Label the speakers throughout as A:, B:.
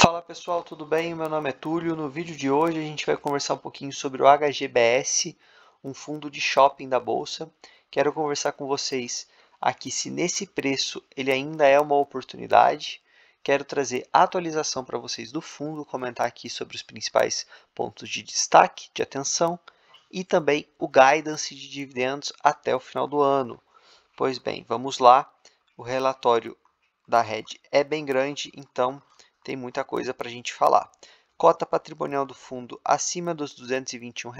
A: Fala pessoal, tudo bem? Meu nome é Túlio. No vídeo de hoje a gente vai conversar um pouquinho sobre o HGBS, um fundo de shopping da Bolsa. Quero conversar com vocês aqui se nesse preço ele ainda é uma oportunidade. Quero trazer atualização para vocês do fundo, comentar aqui sobre os principais pontos de destaque, de atenção e também o guidance de dividendos até o final do ano. Pois bem, vamos lá. O relatório da Rede é bem grande, então tem muita coisa para a gente falar. Cota patrimonial do fundo acima dos R$ 221,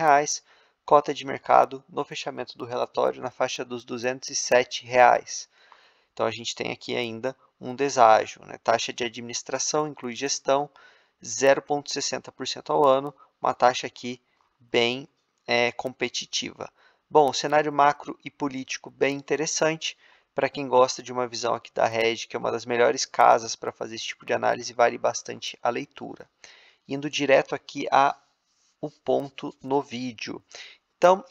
A: cota de mercado no fechamento do relatório na faixa dos R$ 207. Então a gente tem aqui ainda um deságio, né? Taxa de administração inclui gestão 0,60% ao ano, uma taxa aqui bem competitiva. Bom, cenário macro e político bem interessante. Para quem gosta de uma visão aqui da Rede, que é uma das melhores casas para fazer esse tipo de análise, vale bastante a leitura. Indo direto aqui ao ponto no vídeo. Então,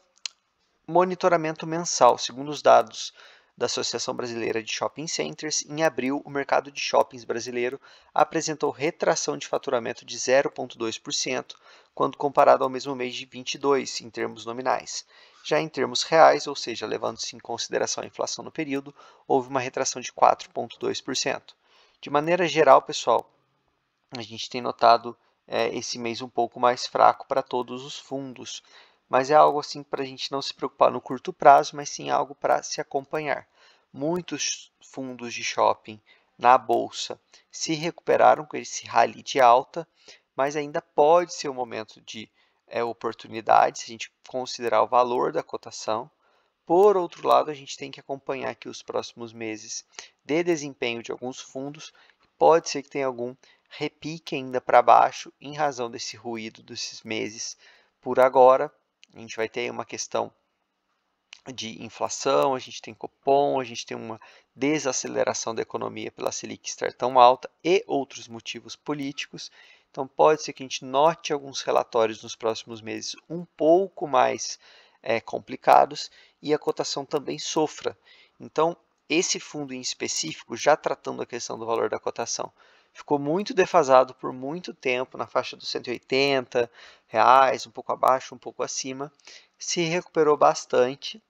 A: monitoramento mensal. Segundo os dados da Associação Brasileira de Shopping Centers, em abril, o mercado de shoppings brasileiro apresentou retração de faturamento de 0,2%, quando comparado ao mesmo mês de 22, em termos nominais. Já em termos reais, ou seja, levando-se em consideração a inflação no período, houve uma retração de 4,2%. De maneira geral, pessoal, a gente tem notado esse mês um pouco mais fraco para todos os fundos, mas é algo assim para a gente não se preocupar no curto prazo, mas sim algo para se acompanhar. Muitos fundos de shopping na bolsa se recuperaram com esse rally de alta, mas ainda pode ser um momento de oportunidade se a gente considerar o valor da cotação. Por outro lado, a gente tem que acompanhar aqui os próximos meses de desempenho de alguns fundos. Pode ser que tenha algum repique ainda para baixo em razão desse ruído desses meses por agora. A gente vai ter uma questão de inflação, a gente tem Copom, a gente tem uma desaceleração da economia pela Selic estar tão alta e outros motivos políticos. Então pode ser que a gente note alguns relatórios nos próximos meses um pouco mais complicados e a cotação também sofra. Então esse fundo em específico, já tratando a questão do valor da cotação, ficou muito defasado por muito tempo na faixa dos R$ 180, um pouco abaixo, um pouco acima, se recuperou bastante,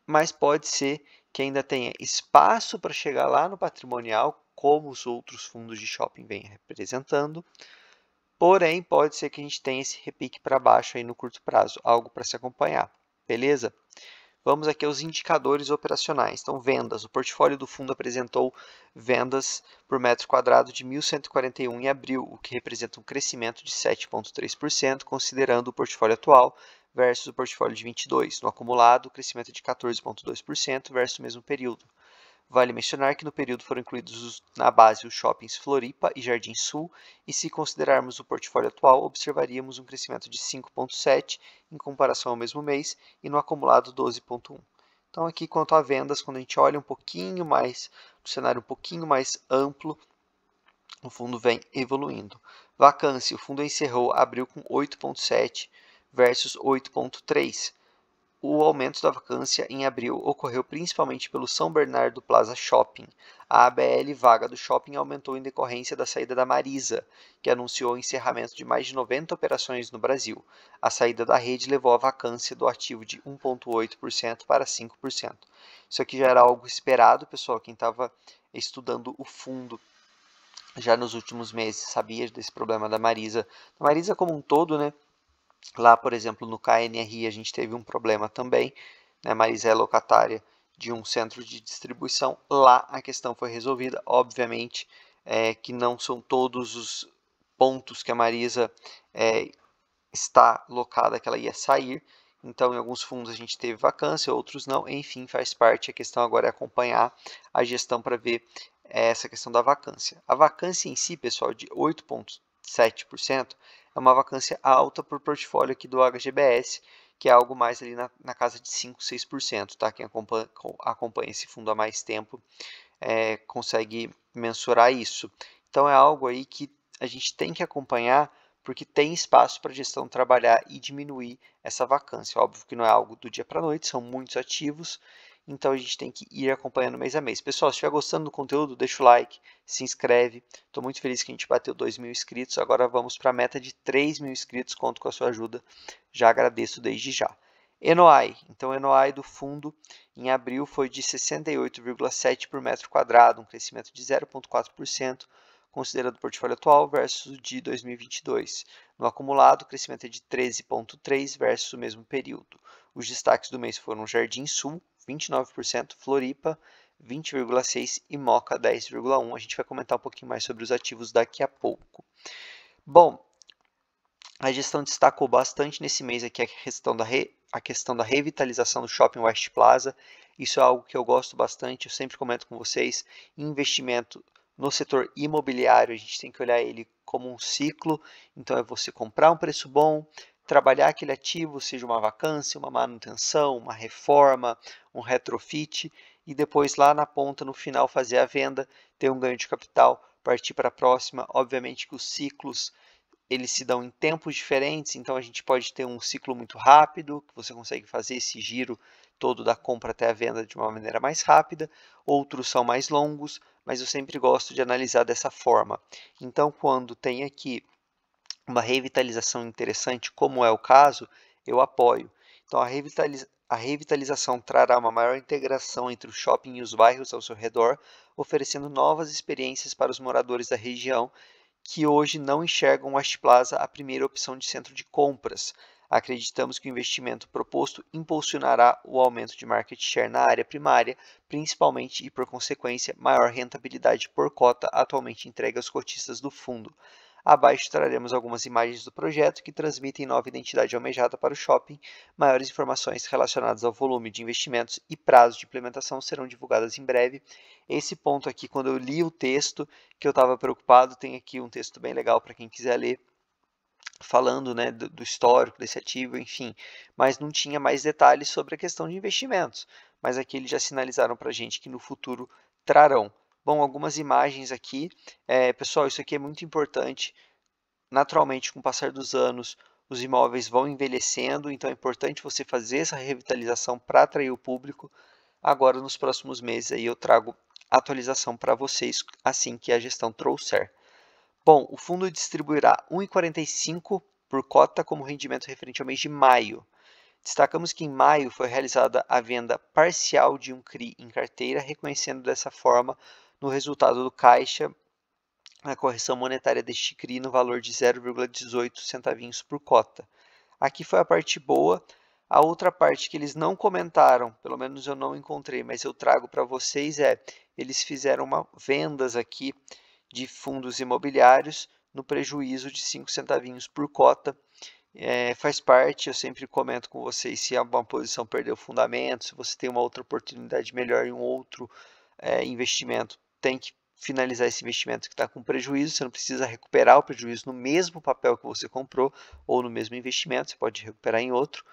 A: mas pode ser que ainda tenha espaço para chegar lá no patrimonial, como os outros fundos de shopping vêm representando. Porém, pode ser que a gente tenha esse repique para baixo aí no curto prazo, algo para se acompanhar, beleza? Vamos aqui aos indicadores operacionais. Então, vendas. O portfólio do fundo apresentou vendas por metro quadrado de 1.141 em abril, o que representa um crescimento de 7,3%, considerando o portfólio atual versus o portfólio de 22. No acumulado, o crescimento é de 14,2% versus o mesmo período. Vale mencionar que no período foram incluídos na base os shoppings Floripa e Jardim Sul, e se considerarmos o portfólio atual, observaríamos um crescimento de 5,7% em comparação ao mesmo mês e no acumulado 12,1%. Então aqui quanto a vendas, quando a gente olha um pouquinho mais, no cenário um pouquinho mais amplo, o fundo vem evoluindo. Vacância, o fundo encerrou abril com 8,7% versus 8,3%. O aumento da vacância em abril ocorreu principalmente pelo São Bernardo Plaza Shopping. A ABL vaga do shopping aumentou em decorrência da saída da Marisa, que anunciou o encerramento de mais de 90 operações no Brasil. A saída da rede levou a vacância do ativo de 1,8% para 5%. Isso aqui já era algo esperado, pessoal. Quem estava estudando o fundo já nos últimos meses sabia desse problema da Marisa. A Marisa como um todo, né? Lá, por exemplo, no KNRI a gente teve um problema também, né? Marisa é locatária de um centro de distribuição. Lá a questão foi resolvida, obviamente que não são todos os pontos que a Marisa está locada que ela ia sair. Então, em alguns fundos a gente teve vacância, outros não. Enfim, faz parte. A questão agora é acompanhar a gestão para ver essa questão da vacância. A vacância em si, pessoal, de 8,7%, é uma vacância alta para o portfólio aqui do HGBS, que é algo mais ali na casa de 5, 6%. Tá? Quem acompanha esse fundo há mais tempo consegue mensurar isso. Então, é algo aí que a gente tem que acompanhar, porque tem espaço para a gestão trabalhar e diminuir essa vacância. Óbvio que não é algo do dia para a noite, são muitos ativos, então a gente tem que ir acompanhando mês a mês. Pessoal, se estiver gostando do conteúdo, deixa o like, se inscreve. Estou muito feliz que a gente bateu 2.000 inscritos, agora vamos para a meta de 3.000 inscritos, conto com a sua ajuda, já agradeço desde já. NOI, então o NOI do fundo em abril foi de 68,7 por metro quadrado, um crescimento de 0,4%, considerando o portfólio atual versus de 2022. No acumulado, o crescimento é de 13,3% versus o mesmo período. Os destaques do mês foram Jardim Sul, 29%, Floripa, 20,6% e Moca, 10,1%. A gente vai comentar um pouquinho mais sobre os ativos daqui a pouco. Bom, a gestão destacou bastante nesse mês aqui a questão da revitalização do Shopping West Plaza. Isso é algo que eu gosto bastante, eu sempre comento com vocês. Investimento no setor imobiliário, a gente tem que olhar ele como um ciclo. Então é você comprar um preço bom, trabalhar aquele ativo, seja uma vacância, uma manutenção, uma reforma, um retrofit, e depois lá na ponta, no final, fazer a venda, ter um ganho de capital, partir para a próxima. Obviamente que os ciclos eles se dão em tempos diferentes, então a gente pode ter um ciclo muito rápido, que você consegue fazer esse giro todo da compra até a venda de uma maneira mais rápida, outros são mais longos, mas eu sempre gosto de analisar dessa forma. Então, quando tem aqui uma revitalização interessante, como é o caso, eu apoio. Então, a revitalização trará uma maior integração entre o shopping e os bairros ao seu redor, oferecendo novas experiências para os moradores da região que hoje não enxergam o West Plaza a primeira opção de centro de compras. Acreditamos que o investimento proposto impulsionará o aumento de market share na área primária, principalmente e, por consequência, maior rentabilidade por cota atualmente entregue aos cotistas do fundo. Abaixo traremos algumas imagens do projeto que transmitem nova identidade almejada para o shopping. Maiores informações relacionadas ao volume de investimentos e prazo de implementação serão divulgadas em breve. Esse ponto aqui, quando eu li o texto, que eu estava preocupado, tem aqui um texto bem legal para quem quiser ler, falando, né, do histórico desse ativo, enfim, mas não tinha mais detalhes sobre a questão de investimentos. Mas aqui eles já sinalizaram para a gente que no futuro trarão. Bom, algumas imagens aqui. Pessoal, isso aqui é muito importante. Naturalmente, com o passar dos anos, os imóveis vão envelhecendo, então é importante você fazer essa revitalização para atrair o público. Agora, nos próximos meses, aí eu trago atualização para vocês assim que a gestão trouxer. Bom, o fundo distribuirá 1,45 por cota como rendimento referente ao mês de maio. Destacamos que em maio foi realizada a venda parcial de um CRI em carteira, reconhecendo dessa forma no resultado do caixa a correção monetária deste CRI no valor de 0,18 centavinhos por cota. Aqui foi a parte boa. A outra parte que eles não comentaram, pelo menos eu não encontrei, mas eu trago para vocês eles fizeram vendas aqui de fundos imobiliários no prejuízo de 5 centavinhos por cota. Faz parte, eu sempre comento com vocês se uma posição perdeu fundamento, se você tem uma outra oportunidade melhor em um outro investimento, tem que finalizar esse investimento que está com prejuízo, você não precisa recuperar o prejuízo no mesmo papel que você comprou ou no mesmo investimento, você pode recuperar em outro.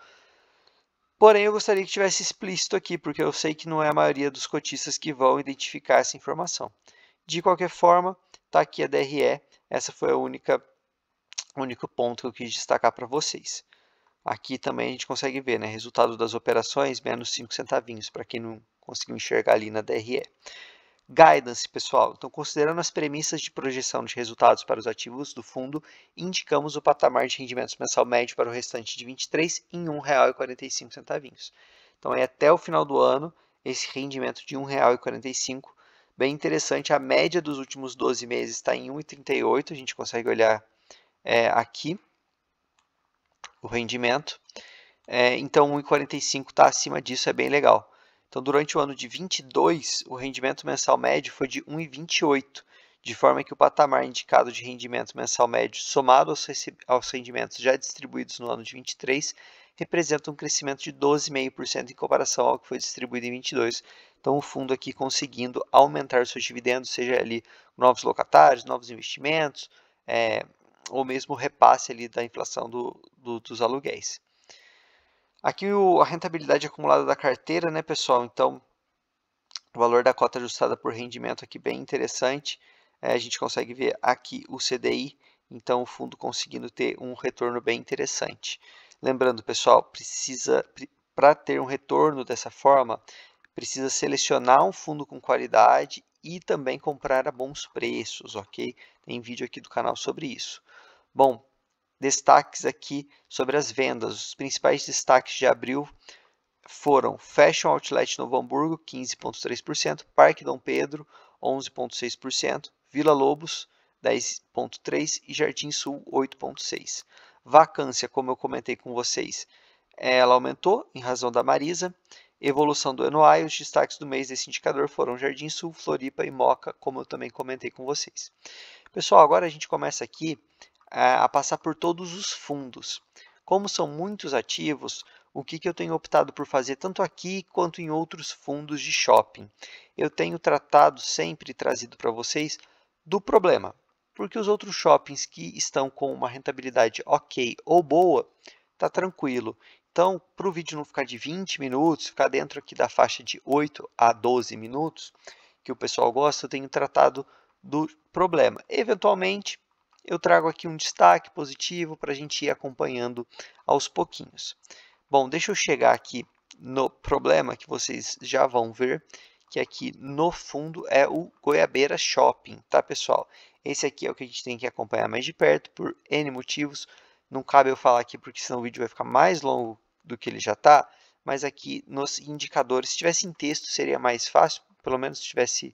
A: Porém, eu gostaria que tivesse explícito aqui, porque eu sei que não é a maioria dos cotistas que vão identificar essa informação. De qualquer forma, está aqui a DRE, essa foi o único ponto que eu quis destacar para vocês. Aqui também a gente consegue ver, né, resultado das operações, menos 5 centavinhos, para quem não conseguiu enxergar ali na DRE. Guidance, pessoal. Então, considerando as premissas de projeção de resultados para os ativos do fundo, indicamos o patamar de rendimentos mensal médio para o restante de 23 em R$ 1,45. Então, até o final do ano, esse rendimento de R$ 1,45, bem interessante. A média dos últimos 12 meses está em 1,38, a gente consegue olhar aqui o rendimento. Então, 1,45 está acima disso, é bem legal. Então, durante o ano de 22, o rendimento mensal médio foi de 1,28, de forma que o patamar indicado de rendimento mensal médio, somado aos rendimentos já distribuídos no ano de 23, representa um crescimento de 12,5% em comparação ao que foi distribuído em 22. Então, o fundo aqui conseguindo aumentar seus dividendos, seja ali novos locatários, novos investimentos, ou mesmo repasse ali da inflação dos aluguéis. Aqui a rentabilidade acumulada da carteira, né, pessoal? Então, o valor da cota ajustada por rendimento aqui bem interessante. A gente consegue ver aqui o CDI, então o fundo conseguindo ter um retorno bem interessante. Lembrando, pessoal, para ter um retorno dessa forma, precisa selecionar um fundo com qualidade e também comprar a bons preços, ok? Tem vídeo aqui do canal sobre isso. Bom, destaques aqui sobre as vendas. Os principais destaques de abril foram Fashion Outlet Novo Hamburgo, 15,3%, Parque Dom Pedro, 11,6%, Vila Lobos, 10,3% e Jardim Sul, 8,6%. Vacância, como eu comentei com vocês, ela aumentou em razão da Marisa. Evolução do anuário, os destaques do mês desse indicador foram Jardim Sul, Floripa e Moca, como eu também comentei com vocês. Pessoal, agora a gente começa aqui a passar por todos os fundos. Como são muitos ativos, o que eu tenho optado por fazer tanto aqui quanto em outros fundos de shopping? Eu tenho tratado sempre trazido para vocês do problema, porque os outros shoppings que estão com uma rentabilidade ok ou boa, tá tranquilo. Então, para o vídeo não ficar de 20 minutos, ficar dentro aqui da faixa de 8 a 12 minutos, que o pessoal gosta, eu tenho tratado do problema. Eventualmente, eu trago aqui um destaque positivo para a gente ir acompanhando aos pouquinhos. Bom, deixa eu chegar aqui no problema que vocês já vão ver, que aqui no fundo é o Goiabeira Shopping, tá, pessoal? Esse aqui é o que a gente tem que acompanhar mais de perto por N motivos. Não cabe eu falar aqui porque senão o vídeo vai ficar mais longo do que ele já está, mas aqui nos indicadores, se tivesse em texto seria mais fácil, pelo menos se tivesse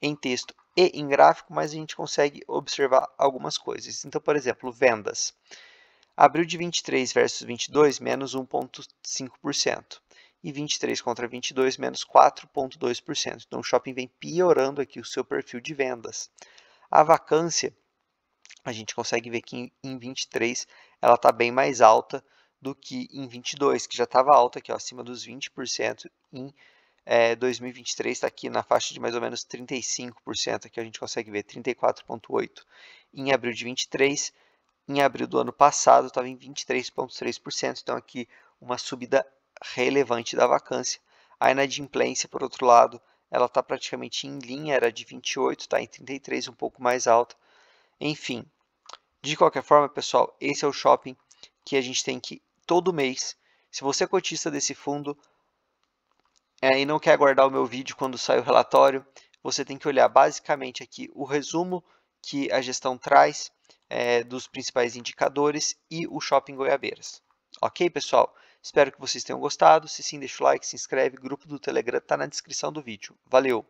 A: em texto e em gráfico, mas a gente consegue observar algumas coisas. Então, por exemplo, vendas. Abril de 23 versus 22, menos 1,5%. E 23 contra 22, menos 4,2%. Então, o shopping vem piorando aqui o seu perfil de vendas. A vacância, a gente consegue ver que em 23 ela está bem mais alta do que em 22, que já estava alta aqui, ó, acima dos 20%. Em 2023 está aqui na faixa de mais ou menos 35%, aqui a gente consegue ver 34,8%. Em abril de 23, em abril do ano passado estava em 23,3%, então aqui uma subida relevante da vacância. A inadimplência, por outro lado, ela está praticamente em linha, era de 28, está em 33, um pouco mais alta. Enfim, de qualquer forma, pessoal, esse é o shopping que a gente tem que, todo mês, se você é cotista desse fundo e não quer aguardar o meu vídeo quando sai o relatório, você tem que olhar basicamente aqui o resumo que a gestão traz dos principais indicadores e o Shopping Goiabeiras. Ok, pessoal? Espero que vocês tenham gostado. Se sim, deixa o like, se inscreve. O grupo do Telegram está na descrição do vídeo. Valeu!